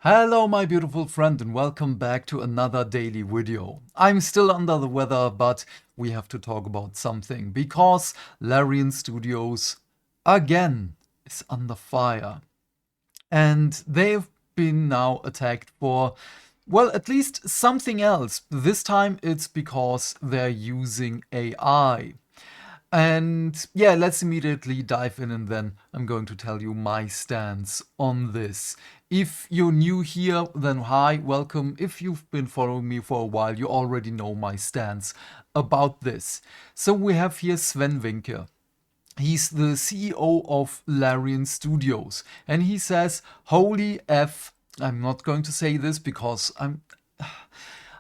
Hello my beautiful friend and welcome back to another daily video. I'm still under the weather, but we have to talk about something because Larian Studios again is under fire. And they've been now attacked for, well, at least something else. This time it's because they're using AI. And yeah, let's immediately dive in and then I'm going to tell you my stance on this. If you're new here, then hi, welcome. If you've been following me for a while, you already know my stance about this. So we have here Sven Winke. He's the CEO of Larian Studios. And he says, holy F, I'm not going to say this because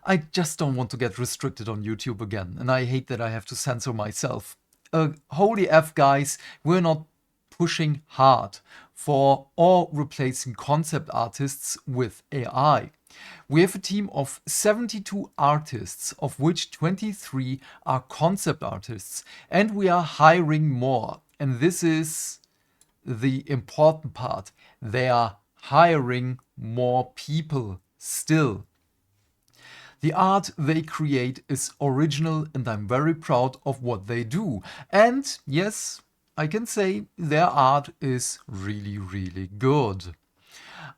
I just don't want to get restricted on YouTube again. And I hate that I have to censor myself. Holy F, guys, we're not pushing hard for or replacing concept artists with AI. We have a team of 72 artists, of which 23 are concept artists, and we are hiring more. And this is the important part. They are hiring more people still. The art they create is original and I'm very proud of what they do. And yes, I can say their art is really, really good.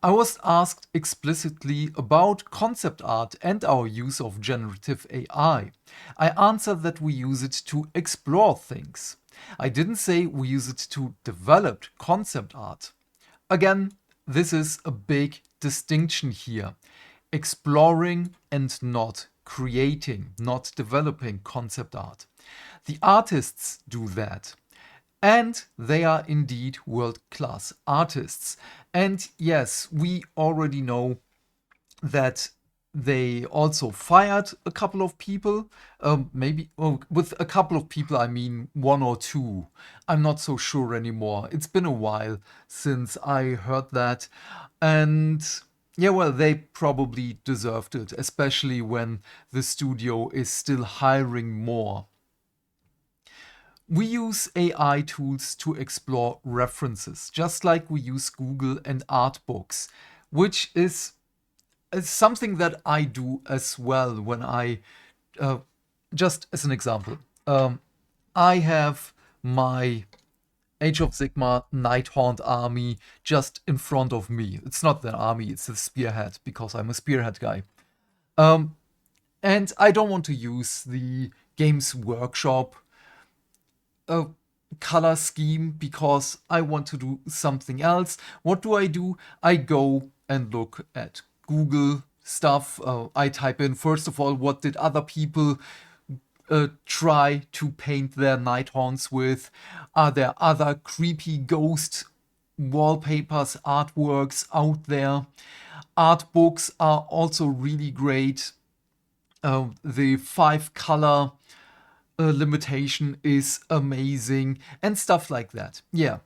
I was asked explicitly about concept art and our use of generative AI. I answered that we use it to explore things. I didn't say we use it to develop concept art. Again, this is a big distinction here. Exploring and not creating, not developing concept art. The artists do that. And they are indeed world-class artists. And yes, we already know that they also fired a couple of people. With a couple of people, I mean one or two. I'm not so sure anymore. It's been a while since I heard that. And yeah, well, they probably deserved it, especially when the studio is still hiring more. We use AI tools to explore references, just like we use Google and Artbooks, which is something that I do as well when just as an example, I have my Age of Sigmar Nighthaunt army just in front of me. It's not an army, it's a spearhead, because I'm a spearhead guy. And I don't want to use the Games Workshop color scheme because I want to do something else. What do? I go and look at Google stuff. I type in, first of all, what did other people try to paint their Nighthaunts with? Are there other creepy ghost wallpapers, artworks out there? Art books are also really great. The 5-color limitation is amazing and stuff like that. Yeah.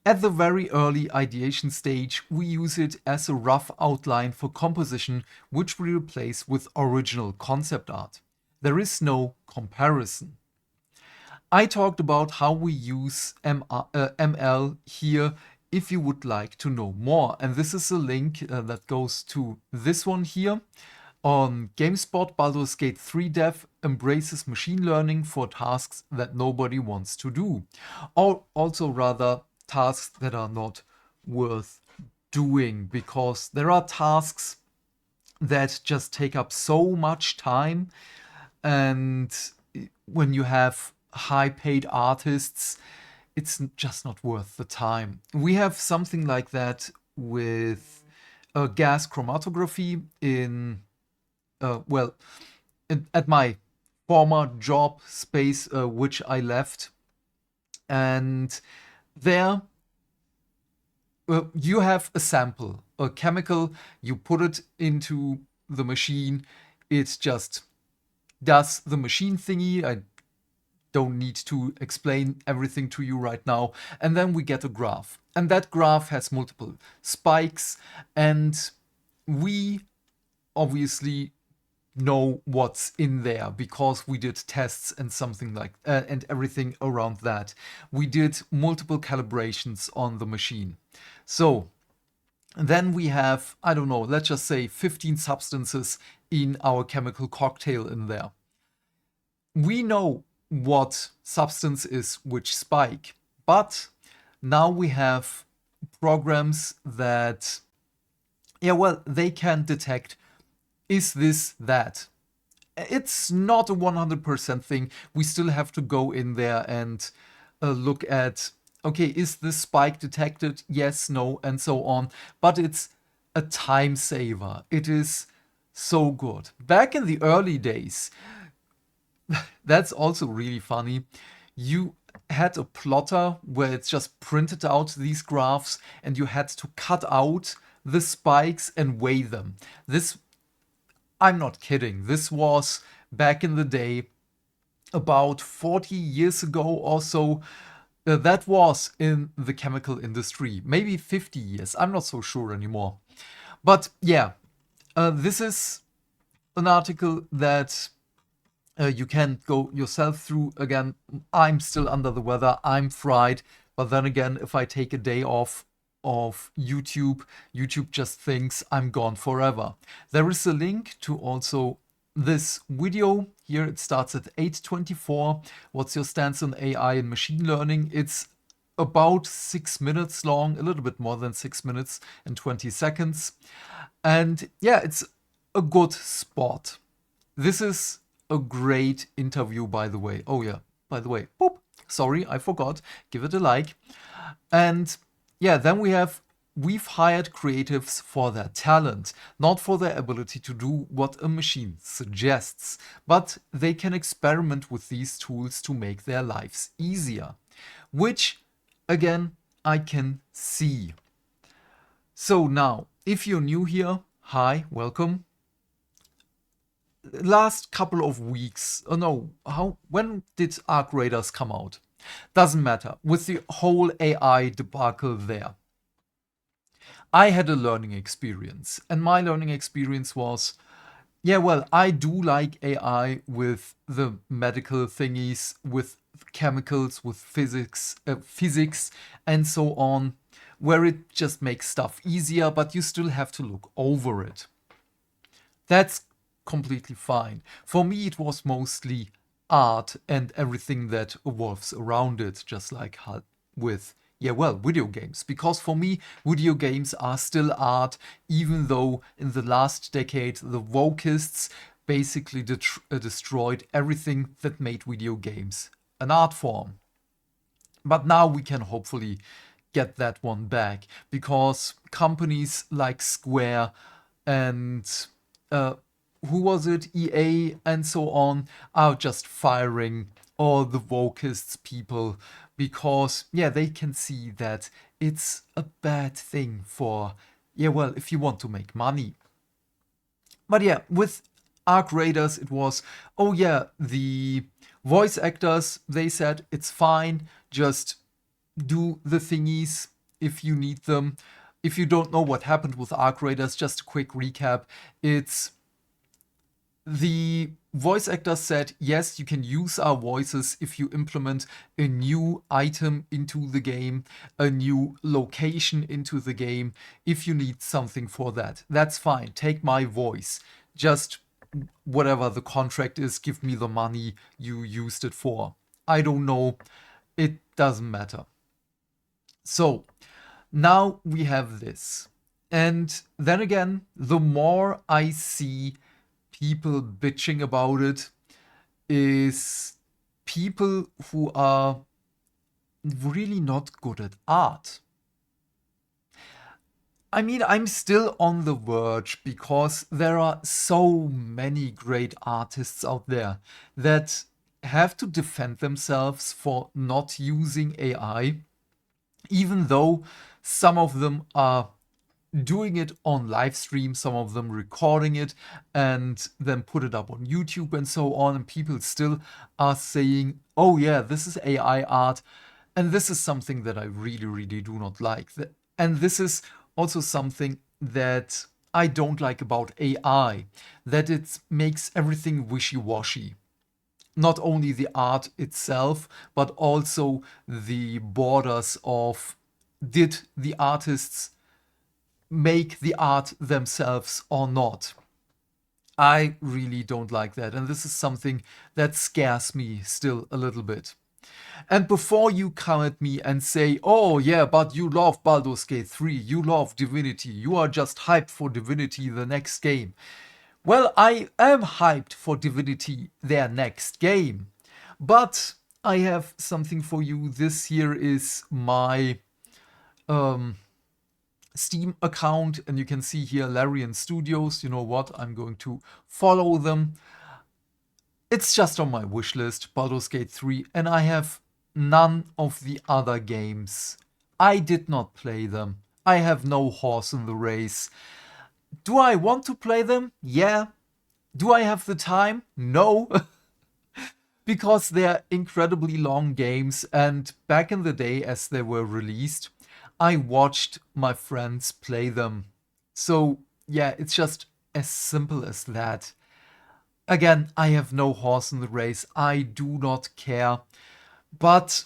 At the very early ideation stage, we use it as a rough outline for composition, which we replace with original concept art. There is no comparison. I talked about how we use ML here if you would like to know more. And this is a link that goes to this one here. On GameSpot, Baldurs Gate 3 dev embraces machine learning for tasks that nobody wants to do. Or also rather tasks that are not worth doing, because there are tasks that just take up so much time, and when you have high-paid artists, it's just not worth the time. We have something like that with gas chromatography at my former job space, which I left. And there you have a sample, a chemical, you put it into the machine, it just does the machine thingy. I don't need to explain everything to you right now. And then we get a graph. And that graph has multiple spikes. And we obviously know what's in there because we did tests and something like and everything around that. We did multiple calibrations on the machine. So Then we have, I don't know, let's just say 15 substances in our chemical cocktail in there. We know what substance is which spike, but now we have programs that, yeah, well, they can detect, is this that? It's not a 100% thing. We still have to go in there and look at, okay, is this spike detected? Yes, no, and so on. But it's a time saver. It is so good. Back in the early days, that's also really funny. You had a plotter where it's just printed out these graphs and you had to cut out the spikes and weigh them. This, I'm not kidding. This was back in the day, about 40 years ago or so. That was in the chemical industry, maybe 50 years. I'm not so sure anymore. But yeah, this is an article that you can go yourself through. Again, I'm still under the weather. I'm fried. But then again, if I take a day off of YouTube, YouTube just thinks I'm gone forever. There is a link to also this video. Here it starts at 8:24. What's your stance on AI and machine learning? It's about 6 minutes long, a little bit more than 6 minutes and 20 seconds. And yeah, it's a good spot. This is a great interview, by the way. Oh yeah, by the way, boop. Sorry, I forgot. Give it a like. And yeah, then we've hired creatives for their talent, not for their ability to do what a machine suggests, but they can experiment with these tools to make their lives easier, which again I can see. So now, if you're new here, hi, welcome. Last couple of weeks, oh no, when did Arc Raiders come out? Doesn't matter. With the whole AI debacle there, I had a learning experience, and my learning experience was, yeah, well, I do like AI with the medical thingies, with chemicals, with physics, and so on, where it just makes stuff easier, but you still have to look over it. That's completely fine. For me, it was mostly art and everything that evolves around it, just like with, yeah, well, video games. Because for me, video games are still art, even though in the last decade, the wokists basically destroyed everything that made video games an art form. But now we can hopefully get that one back because companies like Square and uh, who was it, EA and so on, are just firing all the wokists people because, yeah, they can see that it's a bad thing for, yeah, well, if you want to make money. But yeah, with Arc Raiders, it was, oh yeah, the voice actors, they said it's fine, just do the thingies if you need them. If you don't know what happened with Arc Raiders, just a quick recap. It's the voice actor said, yes, you can use our voices if you implement a new item into the game, a new location into the game. If you need something for that, that's fine. Take my voice. Just whatever the contract is, give me the money you used it for. I don't know. It doesn't matter. So now we have this. And then again, the more I see people bitching about it, is people who are really not good at art. I mean, I'm still on the verge because there are so many great artists out there that have to defend themselves for not using AI, even though some of them are doing it on live stream, some of them recording it and then put it up on YouTube and so on, and people still are saying, oh yeah, this is AI art. And this is something that I really, really do not like. And this is also something that I don't like about AI, that it makes everything wishy-washy. Not only the art itself, but also the borders of, did the artists make the art themselves or not. I really don't like that, and this is something that scares me still a little bit. And before you come at me and say, oh yeah, but you love Baldur's Gate 3, you love Divinity, you are just hyped for Divinity, the next game. Well, I am hyped for Divinity, their next game. But I have something for you. This here is my Steam account, and you can see here Larian Studios. You know what? I'm going to follow them. It's just on my wish list, Baldur's Gate 3, and I have none of the other games. I did not play them. I have no horse in the race. Do I want to play them? Yeah. Do I have the time? No. Because they're incredibly long games, and back in the day as they were released, I watched my friends play them. So, yeah, it's just as simple as that. Again, I have no horse in the race. I do not care. But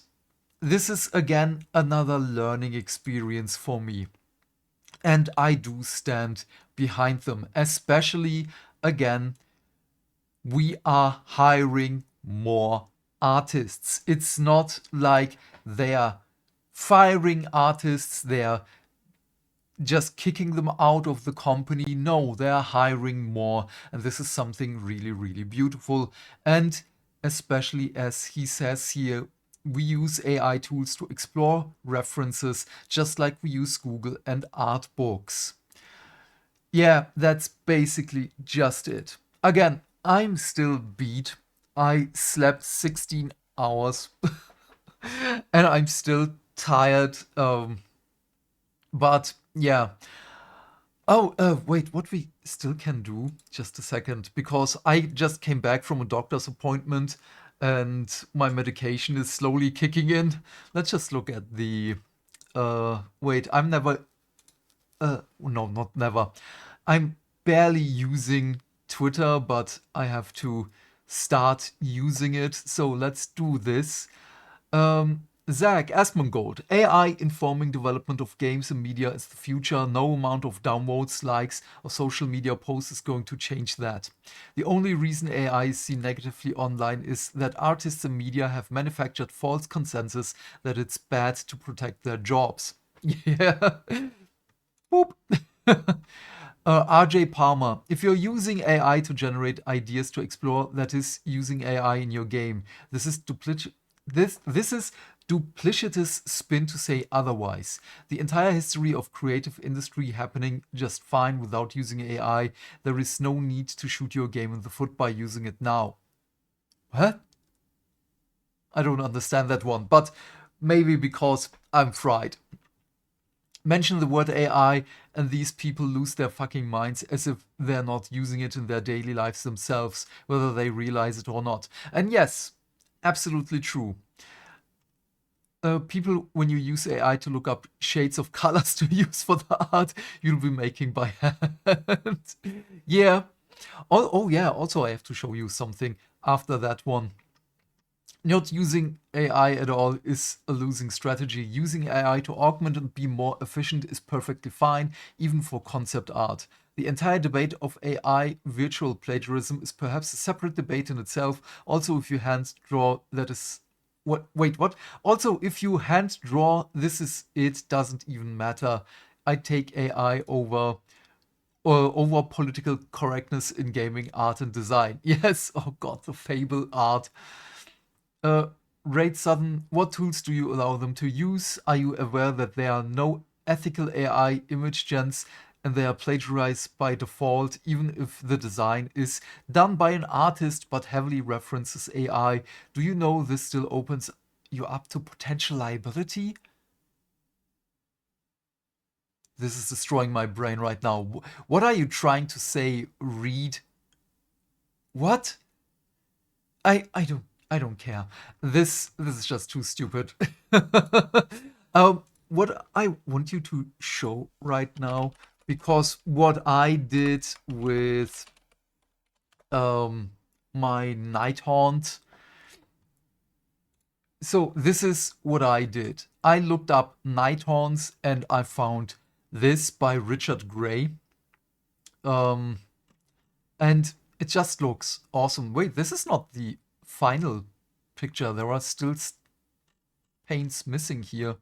this is again another learning experience for me. And I do stand behind them. Especially, again, we are hiring more artists. It's not like they're firing artists, they're just kicking them out of the company. No, they're hiring more. And this is something really, really beautiful. And especially as he says here, we use AI tools to explore references just like we use Google and art books. Yeah, that's basically just it. Again, I'm still beat. I slept 16 hours and I'm still tired. But yeah. Oh, wait, what we still can do, just a second, because I just came back from a doctor's appointment and my medication is slowly kicking in. Let's just look at the. Wait, I'm never. No, not never. I'm barely using Twitter, but I have to start using it. So let's do this. Zach Asmongold, AI informing development of games and media is the future. No amount of downvotes, likes, or social media posts is going to change that. The only reason AI is seen negatively online is that artists and media have manufactured false consensus that it's bad to protect their jobs. Yeah. Boop. RJ Palmer, if you're using AI to generate ideas to explore, that is using AI in your game. This is duplicitous spin to say otherwise. The entire history of creative industry happening just fine without using AI. There is no need to shoot your game in the foot by using it now. What? I don't understand that one, but maybe because I'm fried. Mention the word AI and these people lose their fucking minds as if they're not using it in their daily lives themselves, whether they realize it or not. And yes, absolutely true. People, when you use AI to look up shades of colors to use for the art you'll be making by hand. Yeah. Oh, yeah, also I have to show you something after that one. Not using AI at all is a losing strategy. Using AI to augment and be more efficient is perfectly fine, even for concept art. The entire debate of AI virtual plagiarism is perhaps a separate debate in itself. Also, if you hand draw, that is. What? Wait, what? Also, if you hand draw, this is it, doesn't even matter. I take AI over political correctness in gaming, art, and design. Yes, oh god, the Fable art. Raid Southern, what tools do you allow them to use? Are you aware that there are no ethical AI image gens and they are plagiarized by default, even if the design is done by an artist but heavily references AI? Do you know this still opens you up to potential liability? This is destroying my brain right now. What are you trying to say, Reed? What? I don't care. This is just too stupid. What I want you to show right now, because what I did with my Night Haunt. So this is what I did. I looked up Night Haunts and I found this by Richard Gray. And it just looks awesome. Wait, this is not the final picture. There are still paints missing here.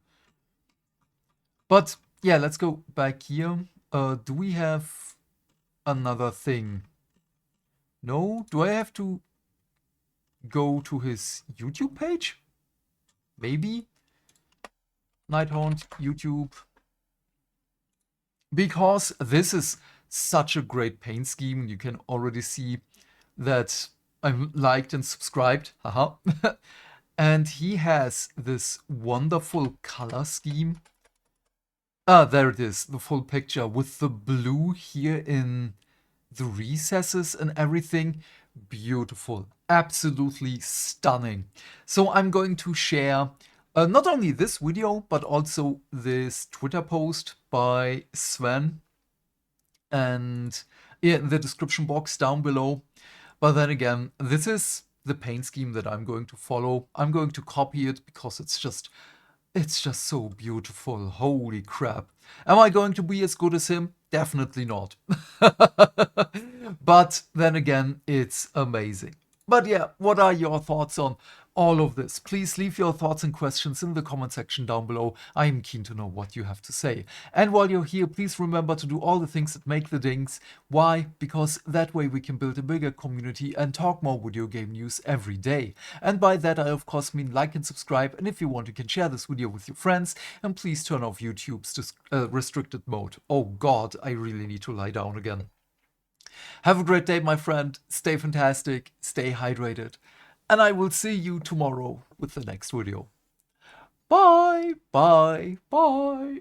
But yeah, let's go back here. Do we have another thing? No? Do I have to go to his YouTube page? Maybe? Nighthaunt, YouTube. Because this is such a great paint scheme. You can already see that I'm liked and subscribed. Haha. And he has this wonderful color scheme. Ah, there it is, the full picture with the blue here in the recesses and everything. Beautiful. Absolutely stunning. So I'm going to share not only this video, but also this Twitter post by Sven and in the description box down below. But then again, this is the paint scheme that I'm going to follow. I'm going to copy it because it's just so beautiful. Holy crap. Am I going to be as good as him? Definitely not. But then again, it's amazing. But yeah, what are your thoughts on all of this? Please leave your thoughts and questions in the comment section down below. I am keen to know what you have to say. And while you're here, please remember to do all the things that make the dings. Why? Because that way we can build a bigger community and talk more video game news every day. And by that I of course mean like and subscribe, and if you want you can share this video with your friends, and please turn off YouTube's restricted mode. Oh god, I really need to lie down again. Have a great day, my friend. Stay fantastic, stay hydrated, and I will see you tomorrow with the next video. Bye, bye, bye.